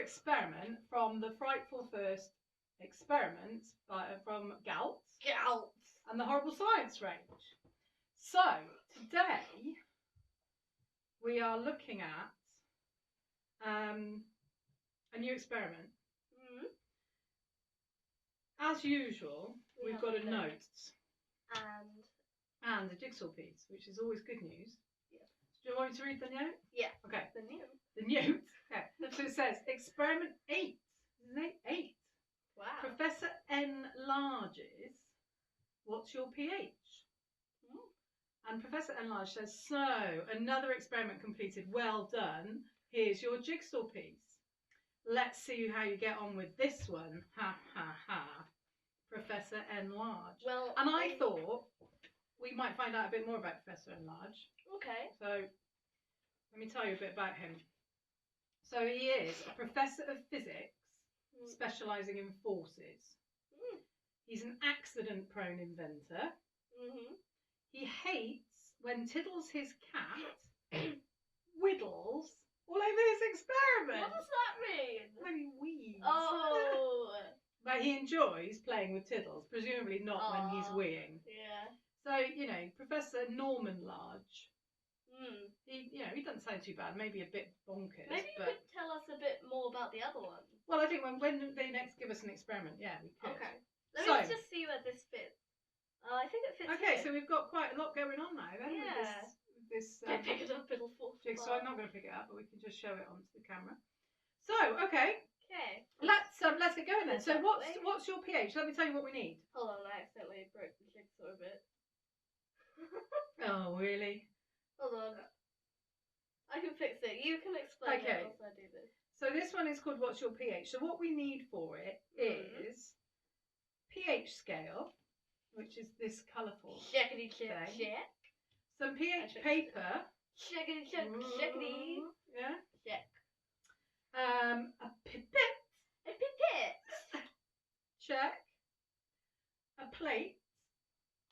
experiment from the frightful first experiment from Galt and the Horrible Science range. So today we are looking at a new experiment. As usual, we've got a note and a jigsaw piece, which is always good news. Yeah. Do you want me to read the note? Yeah. Okay. The note. The note. Okay. So it says experiment 8. Isn't it 8? Wow. Professor enlarges. What's your pH? And Professor Enlarge says, so another experiment completed. Well done. Here's your jigsaw piece. Let's see how you get on with this one. Ha ha ha. Professor Enlarge. Well, and I thought we might find out a bit more about Professor Enlarge. Okay. So let me tell you a bit about him. So he is a professor of physics, specialising in forces. He's an accident-prone inventor. He hates when Tiddles, his cat, whittles all over his experiment. What does that mean? When he wees. Oh. But he enjoys playing with Tiddles, presumably not when he's weeing. Yeah. So, you know, Professor Norman Large, he doesn't sound too bad, maybe a bit bonkers. Maybe you could tell us a bit more about the other one. Well, I think when they next give us an experiment, yeah, we could. Okay. Let me just see where this fits. I think it fits Okay, here. so we've got quite a lot going on now then with this Don't pick it up, it'll fall apart. jigsaw. I'm not going to pick it up, but we can just show it onto the camera. So, okay. Okay. Let's get going then. So what's your pH? Let me tell you what we need. Hold on, I accidentally broke the jigsaw a bit. Oh, really? Hold on. I can fix it. You can explain it once I do this. So this one is called What's Your pH? So what we need for it is pH scale, which is this colourful Checkity check thing. check. Some pH paper. Checkity check checkity. Yeah. Check. A pipette. A pipette. Check. A plate.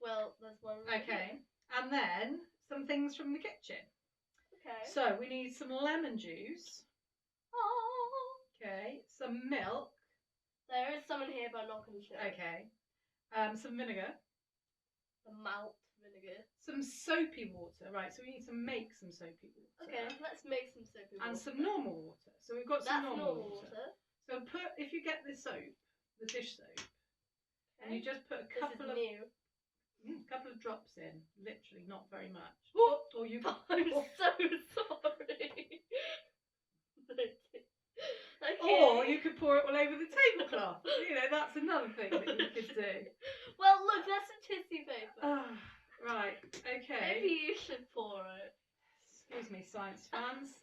Well, there's one. Okay. And then some things from the kitchen. Okay. So we need some lemon juice. Oh. Okay. Some milk. There is some in here, but I'm not going to show. Okay. Some vinegar. The malt vinegar. Some soapy water. Right, so we need to make some soapy water. Okay, let's make some soapy water. And some normal water. So we've got some normal water. So if you get the soap, the dish soap, and you just put a couple of drops in, literally not very much. Or you I'm so sorry. Okay. Or you could pour it all over the tablecloth. You know, that's another thing that you could do. Well, look, that's some tissue paper. Right, okay. Maybe you should pour it. Excuse me, science fans.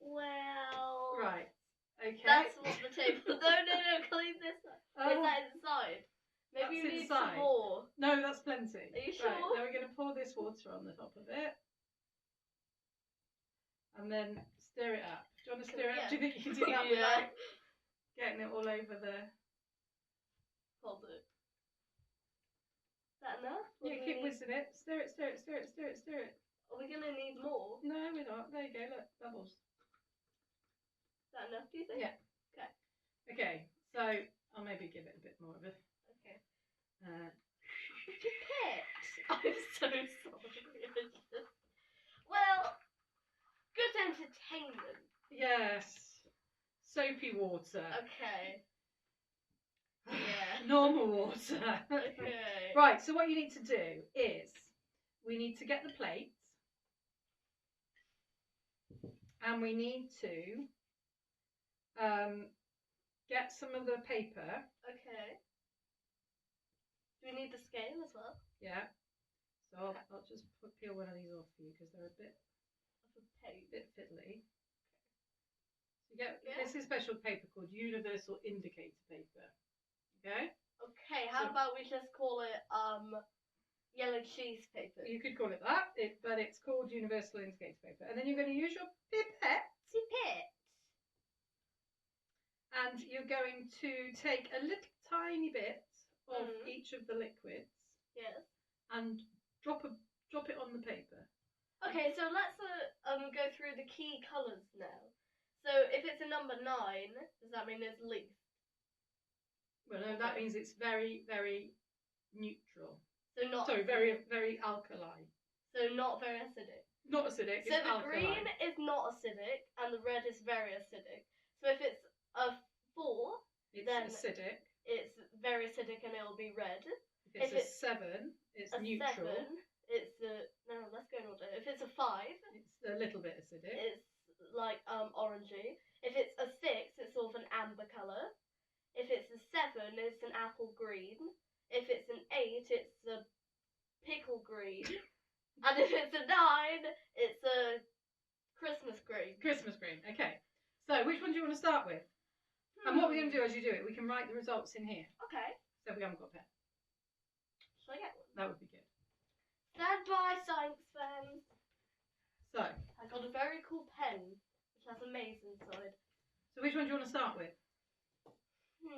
Well... Right, okay. That's what the table... No, clean this up. Is that inside? Maybe you need some more. No, that's plenty. Are you sure? Right, now we're going to pour this water on the top of it. And then stir it up. Do you want to stir it up? Do you think you can do that without getting it all over the... Hold it. Is that enough? Yeah, keep whizzing it. Stir it. Are we going to need more? No, we're not. There you go, look, bubbles. Is that enough, do you think? Yeah. Okay. Okay, so I'll maybe give it a bit more of a... Okay. Pipette. I'm so sorry. Well, good entertainment. Yes. Soapy water. Okay. Yeah. Normal water. Okay. Right, so what you need to do is we need to get the plates and we need to get some of the paper. Okay. Do we need the scale as well? Yeah. So I'll just peel one of these off for you because they're a bit fiddly. So you get this is special paper called Universal Indicator paper. Okay. Okay. How about we just call it yellow cheese paper? You could call it that, but it's called Universal Indicator paper. And then you're going to use your pipette. And you're going to take a little tiny bit of each of the liquids. Yes. And drop it on the paper. Okay, so let's go through the key colours now. So if it's a number 9, does that mean it's least? Well, no, that means it's very, very neutral. So not. Sorry, very, very alkali. So not very acidic. Not acidic. So it's the alkali. green is not acidic, and the red is very acidic. So if it's a 4, it's then acidic. It's very acidic, and it'll be red. If it's a 7, it's neutral. 7, it's no. Let's go in order. If it's a 5, it's a little bit acidic. It's like orangey. If it's a 6, it's sort of an amber colour. If it's a 7, it's an apple green. If it's an 8, it's a pickle green. And if it's a 9, it's a Christmas green. Christmas green. Okay. So which one do you want to start with? And what we're going to do as you do it, we can write the results in here. Okay. So we haven't got a pen. Shall I get one? That would be good. Stand by, science fans. So. I got a very cool pen, which has a maze inside. So which one do you want to start with? Should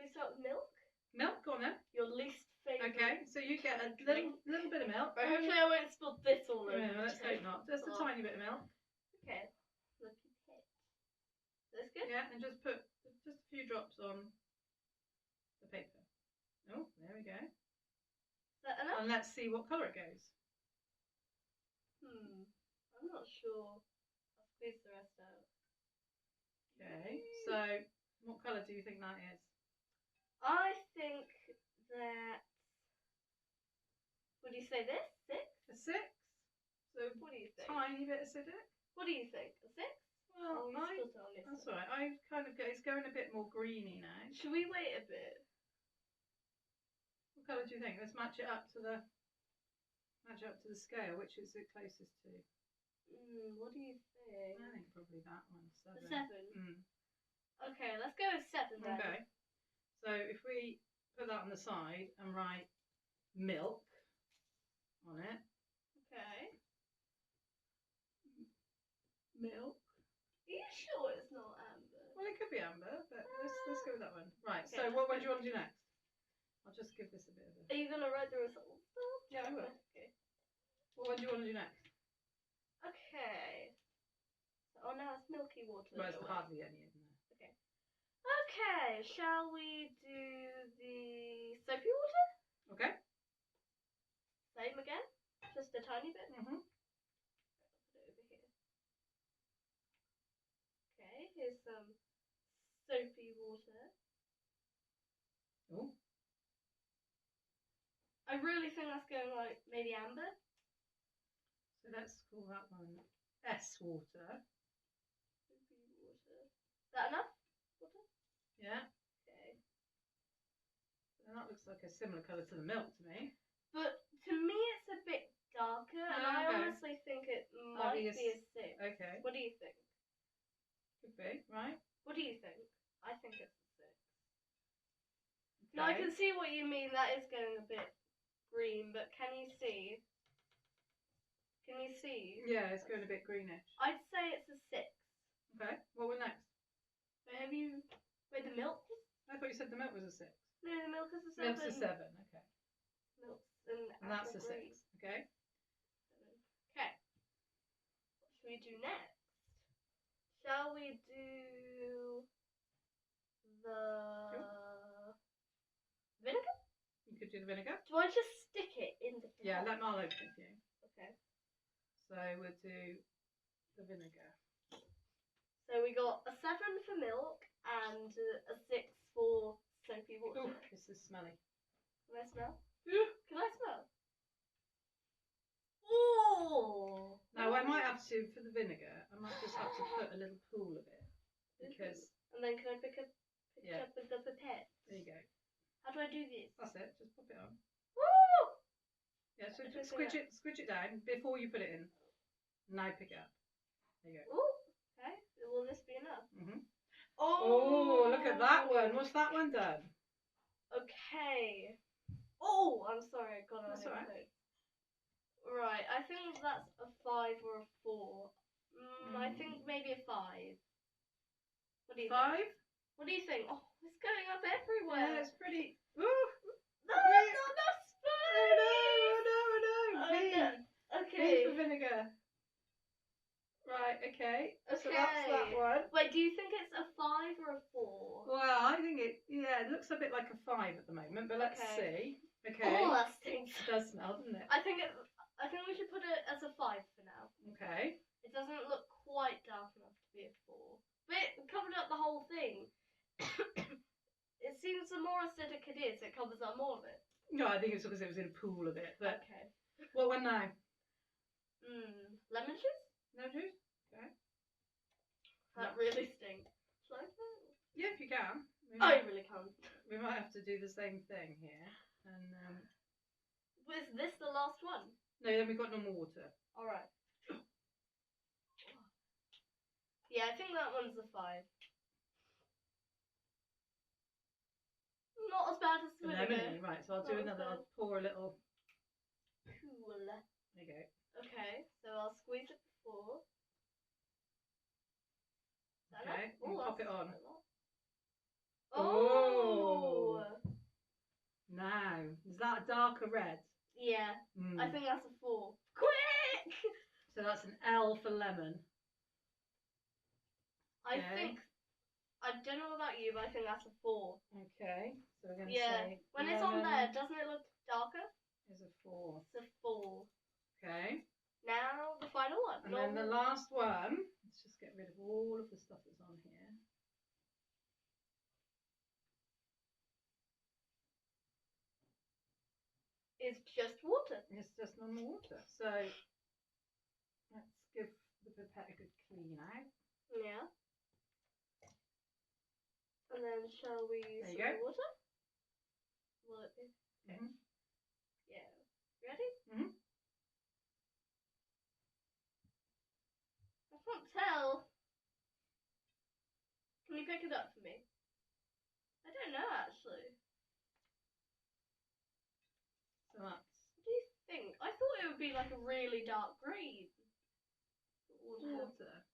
we start with milk? Milk, go on then. Your least favourite. Okay, so you get a little bit of milk. But hopefully I won't spill this all over. Yeah, let's hope not. Just a tiny bit of milk. Okay. The pipette. That's good? Yeah, and just put just a few drops on the paper. Oh, there we go. Is that enough? And let's see what colour it goes. I'm not sure. I'll squeeze the rest out. Okay, so what colour do you think that is? I think that. Would you say this? 6? A 6? So what do you think? Tiny bit acidic. What do you think? A 6? Well, that's all right. I kind of it's going a bit more greeny now. Should we wait a bit? What colour do you think? Let's match it up to the scale. Which is it closest to? What do you think? I think probably that one. 7. 7. Okay, let's go with 7 then. Okay. So if we put that on the side and write milk on it. Okay. Milk. Are you sure it's not amber? Well, it could be amber, but let's go with that one. Right. Okay, so what one do you want to do next? I'll just give this a bit of a. Are you gonna write the results? Yeah, I will. Okay. What one do you want to do next? Okay. Oh, now it's milky water. Well, there's hardly any in there. Okay. Okay. Shall we do the soapy water? Okay. Same again. Just a tiny bit. Mhm. Put it over here. Okay. Here's some soapy water. Oh. I really think that's going like maybe amber. So let's call that one S water. Soapy water. Is that enough? Water? Yeah. Okay. And that looks like a similar colour to the milk to me. But to me it's a bit darker, and I honestly think it might be a 6. Okay. What do you think? Could be, right? What do you think? I think it's a 6. Okay. Now I can see what you mean. That is going a bit green, but can you see? Can you see? Yeah, it's going a bit greenish. I'd say it's a 6. Okay. What was next? But have you? Wait, the milk? I thought you said the milk was a 6. No, the milk is a 7. Milk's a 7. Okay. Milk's And that's a 6. Okay. 7. Okay. What should we do next? Shall we do the vinegar? You could do the vinegar. Do I just stick it in the pot? Yeah, let Marlo open it for you. Okay. So we'll do the vinegar. So we got a 7 for milk and a 6 for soapy water. Ooh, this is smelly. Can I smell? Can I smell? Oh! Now I might have to, for the vinegar, I might just have to put a little pool of it. Because... And then can I pick up with the pipette? There you go. How do I do this? That's it, just pop it on. Woo! Yeah, so just squidge it down before you put it in. Now pick it up. There you go. Ooh, okay. Will this be enough? Mhm. Oh, look at that one. What's that one done? Okay. Oh, I'm sorry. I got it. That's all right. Right, I think that's a 5 or a 4. I think maybe a 5. What do you 5? think? What do you think? Oh, it's going up everywhere. Yeah, it's pretty. Ooh! No, it's not enough space. Oh no! Okay. V for vinegar. Right, okay. So Okay. that's that one. Wait, do you think it's a 5 or a 4? Well, I think it looks a bit like a 5 at the moment, but let's see. Okay. Oh, that stinks. It does smell, doesn't it? I think we should put it as a 5 for now. Okay. It doesn't look quite dark enough to be a 4. But it covered up the whole thing. It seems the more acidic it is, it covers up more of it. No, I think it's because it was in a pool of it. But Okay. what one now? Lemon juice? Lemon juice? Okay. That really stinks. Shall I try it? Yeah, if you can. I really can't. We might have to do the same thing here. And Was this the last one? no, then we've got normal water. Alright. Yeah, I think that one's a 5. Not as bad as the vinegar. Lemony, right, so I'll do another. I'll pour a little. Cool. There you go. Okay, so I'll squeeze it before. Okay, and pop it on. Oh! Now, is that a darker red? Yeah, Mm. I think that's a 4. Quick! So that's an L for lemon. I don't know about you, but I think that's a 4. Okay, so we're going to Yeah, say when lemon it's on there, doesn't it look darker? is a 4. It's a 4. Okay, Now, the final one. and then the last one, let's just get rid of all of the stuff that's on here. Is just water. It's just normal water. So let's give the pipette a good clean out. Yeah. And then shall we use There you some go. water? Will it be? Okay. Mhm. Yeah. Ready? Mhm. I can't tell. Can you pick it up for me? I don't know actually. So that's What do you think? I thought it would be like a really dark green. water.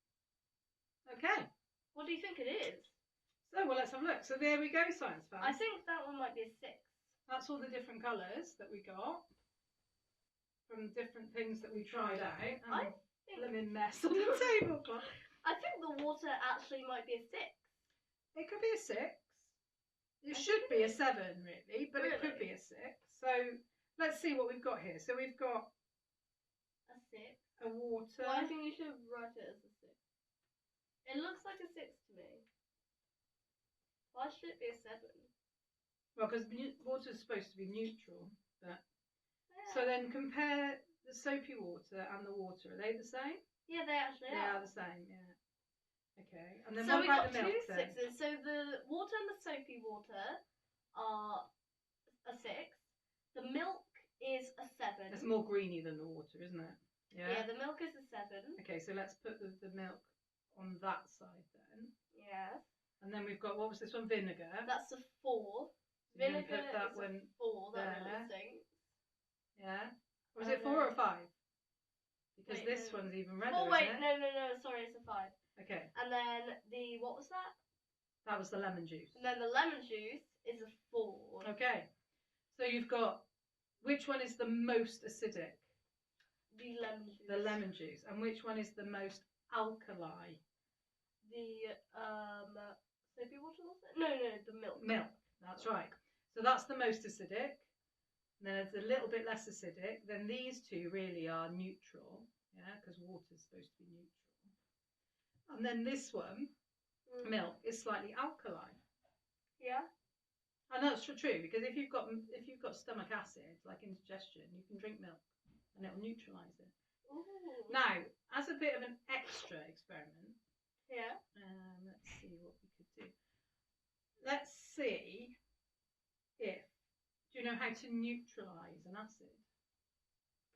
Okay. What do you think it is? So well, let's have a look. So there we go, science fans. I think that one might be a 6. That's all the different colours that we got from different things that we tried out. I think Lemon mess on the tablecloth. I think the water actually might be a 6. It could be a 6. It should be a 7, really, but it could Really? be a 6. So let's see what we've got here. So we've got A 6. a water. Well, I think you should write it as a 6. It looks like a 6 to me. Why should it be a 7? Well, because water is supposed to be neutral. But Yeah. so then compare the soapy water and the water. Are they the same? Yeah, they actually They are. are the same. Yeah. Okay. And then So what we about got the milk 2 then? 6s. So the water and the soapy water are a 6. The milk is a 7. It's more greeny than the water, isn't it? Yeah, the milk is a 7. Okay, so let's put the milk on that side then. Yeah. And then we've got, what was this one? Vinegar. That's a 4. You're gonna Vinegar put that is one a 4. That there. really stinks. Yeah. Was And it 4 or then- 5? Because Wait, this no. one's even redder, Oh, wait, isn't it? no, sorry, it's a 5. Okay, And then what was that? that was the lemon juice. And then the lemon juice is a 4. Okay, so you've got, which one is the most acidic? The lemon juice. The lemon juice. And which one is the most alkali? The soapy water was it? No, the milk. Milk, that's right. So that's the most acidic. And then it's a little bit less acidic. Then these two really are neutral, yeah, because water's supposed to be neutral. And then this one, milk, is slightly alkaline. Yeah. And that's true, because if you've got stomach acid, like indigestion, you can drink milk and it'll neutralise it. Ooh. Now, as a bit of an extra experiment, Yeah. let's see what we could do. Let's see if, do you know how to neutralise an acid?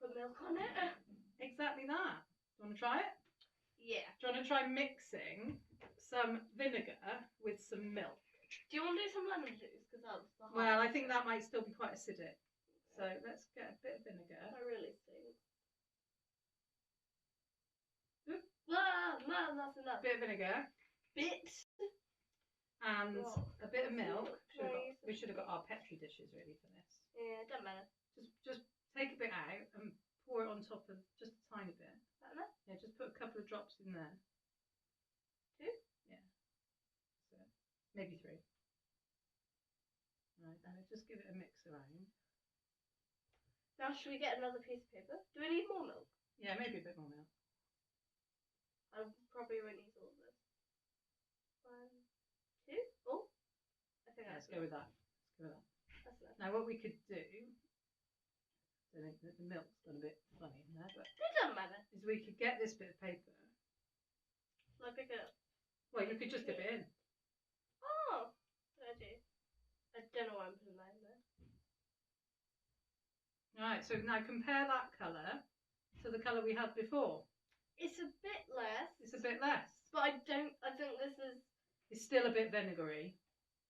Put milk on it. Exactly that. Do you want to try it? Yeah. Do you want to try mixing some vinegar with some milk? Do you want to do some lemon juice? Because that was the hardest. Well, I think that might still be quite acidic. So let's get a bit of vinegar. I really think. Oop. Man, that's enough. A bit of vinegar Bit. and Well, a bit of milk. milk, We should have got our Petri dishes ready for this. Yeah, it doesn't matter. Just take a bit out and pour it on top of just a tiny bit. That enough? Yeah, just put a couple of drops in there. 2? Yeah. So maybe 3. Right, and then just give it a mix around. Now, should we get another piece of paper? Do we need more milk? Yeah, maybe a bit more milk. I probably won't use all of this. 1, 2. Oh, I think Let's that's go with that. Let's go with that. That's enough. Now, what we could do, I think that the milk's done a bit funny in there, but It doesn't matter. is we could get this bit of paper. Shall I pick it up? Well, you could just dip it in. Oh, I do. I don't know why I'm putting that in there. Right, so now compare that colour to the colour we had before. It's a bit less. It's a bit less. But I think this is... It's still a bit vinegary,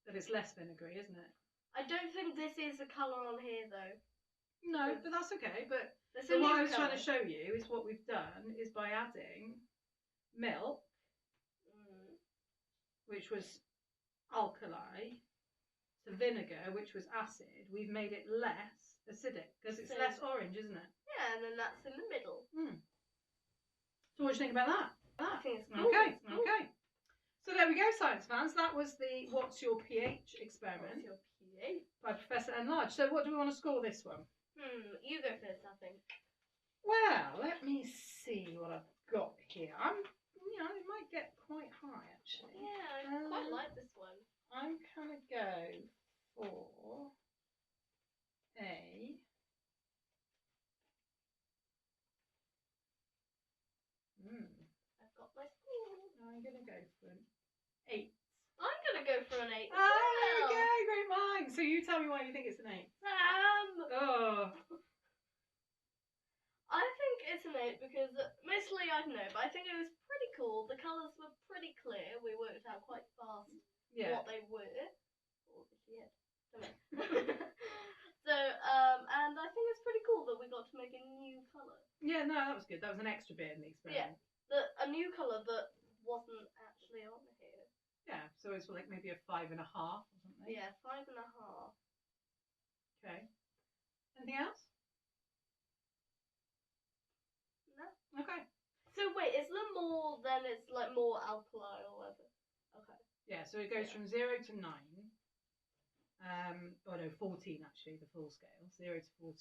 but it's less vinegary, isn't it? I don't think this is the colour on here, though. No, but that's okay. But There's so a what new I was trying to colour. show you is what we've done is by adding milk, which was alkali, to vinegar, which was acid, we've made it less acidic because it's So- less orange, isn't it? Yeah, and then that's in the middle. So what do you think about that? I think it's cool. Okay, It's cool. okay. So there we go, science fans. That was the What's Your pH experiment What's your pH? by Professor Enlarge. So what do we want to score this one? You go first, I think. Well, let me see what I've got here. It might get quite high actually. Yeah, I quite like this one. I'm gonna go for a. I've got my spoon. I'm gonna go for an 8. I'm gonna go for an 8 as Oh, there we well. go, great mind. So you tell me why you think it's an 8. Oh, I think it's an 8 because mostly I don't know, but I think it was pretty cool. The colours were pretty clear. We worked out quite fast yeah. what they were. Obviously, yeah. Don't know. So, and I think it's pretty cool that we got to make a new colour. Yeah, no, that was good. That was an extra bit in the experiment. A new colour that wasn't actually on here. Yeah, so it's like maybe a 5.5 or something. Yeah, 5.5. Okay. Anything else? No. Okay. So wait, is there more than it's like more alkali or whatever? Okay. Yeah, so it goes from 0 to 9. 14 actually, the full scale, 0 to 14.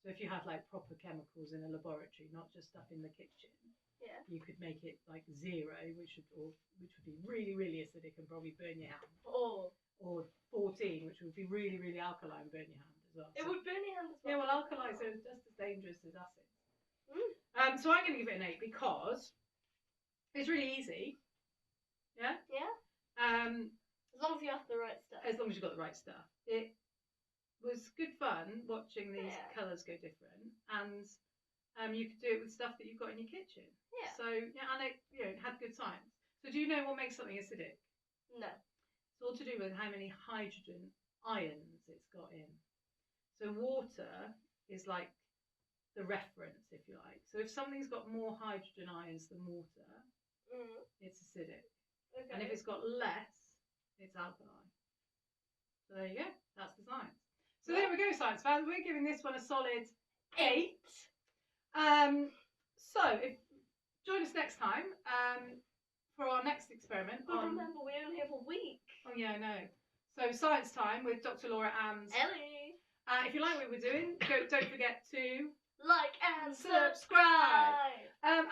So if you had like proper chemicals in a laboratory, not just stuff in the kitchen, Yeah. you could make it like 0, which would be really, really acidic and probably burn your hand, Oh. or 14, which would be really, really alkaline and burn your hand as well. It So- would burn your hand as well. Yeah, well, alkalis are just as dangerous as acids. Mm. So I'm going to give it an 8 because it's really easy. Yeah. Yeah. As long as you have the right stuff. As long as you've got the right stuff. It was good fun watching these Yeah. colours go different, and you could do it with stuff that you've got in your kitchen. Yeah. So yeah, and it had good science. So do you know what makes something acidic? No. It's all to do with how many hydrogen ions it's got in. So water is like the reference, if you like. So if something's got more hydrogen ions than water, it's acidic. Okay. And if it's got less, it's alkaline. So there you go. That's the science. So there we go, science fans. We're giving this one a solid 8. Join us next time for our next experiment. But remember, we only have a week. Oh yeah, I know. So science time with Dr. Laura and Ellie. if you like what we're doing, don't forget to Like and subscribe. subscribe.